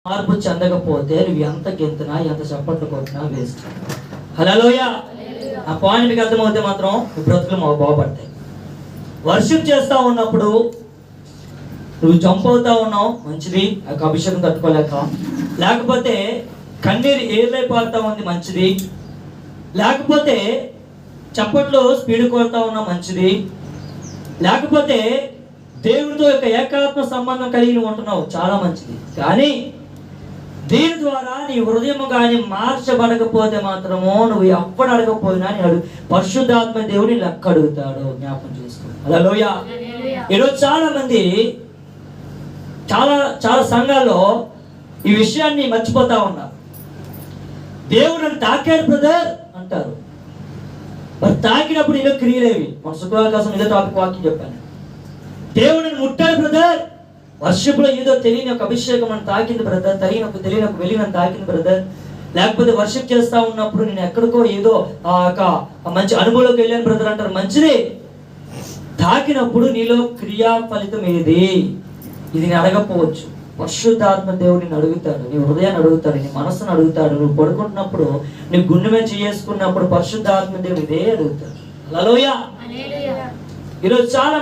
మార్పు చెందకపోతే నువ్వు ఎంత గెంతునా ఎంత చప్పట్లు కొట్టినా వేస్ట్. హల్లెలూయా. ఆ పాయింట్ మీకు అర్థమవుతే మాత్రం మీ బ్రతుకులు మాకు బాగుపడతాయి. వర్షిప్ చేస్తూ ఉన్నప్పుడు నువ్వు జంప్ అవుతా ఉన్నావు, మంచిది, ఆ అభిషేకం తట్టుకోలేక. లేకపోతే కన్నీరు ఏర్లై పారుతా ఉంది, మంచిది. లేకపోతే చప్పట్లు స్పీడ్ కొడతా ఉన్నావు, మంచిది. లేకపోతే దేవుడితో యొక్క ఏకాత్మ సంబంధం కలిగి ఉంటున్నావు, చాలా మంచిది. కానీ దీని ద్వారా నీ హృదయం కానీ మార్చబడకపోతే మాత్రము నువ్వు ఎప్పుడు అడగకపోయినా నేను పరిశుద్ధాత్మ దేవుని లెక్క అడుగుతాడు. జ్ఞాపకం చేసుకో. హల్లెలూయా. ఈరోజు చాలా మంది చాలా సంఘాల్లో ఈ విషయాన్ని మర్చిపోతా ఉన్నారు. దేవుడు తాకాడు బ్రదర్ అంటారు. మరి తాకినప్పుడు ఏదో క్రియలేవి. మన శుక్రవారం కోసం ఇదే టాపిక్ వాక్యం చెప్పాను. దేవుడిని ముట్టాడు బ్రదర్, వర్షిప్లో ఏదో తెలియని ఒక అభిషేకం అని తాకింది బ్రదర్, తెలియని ఒక వెలిగిన తాకింది బ్రదర్. లేకపోతే వర్షిప్ చేస్తా ఉన్నప్పుడు నేను ఎక్కడికో ఏదో మంచి అనుభవంలోకి వెళ్ళాను బ్రదర్ అంటారు, మంచిది. తాకినప్పుడు నీలో క్రియా ఫలితం ఏది? ఇది నేను అడగకపోవచ్చు. పరిశుద్ధాత్మ దేవుడిని అడుగుతాడు, నీ హృదయాన్ని అడుగుతాడు, నీ మనసును అడుగుతాడు. నువ్వు పడుకుంటున్నప్పుడు నీ గుండె మీద చేసుకున్నప్పుడు పరిశుద్ధాత్మ దేవుడు ఇదే అడుగుతాడు. హల్లెలూయా. ఈరోజు చాలా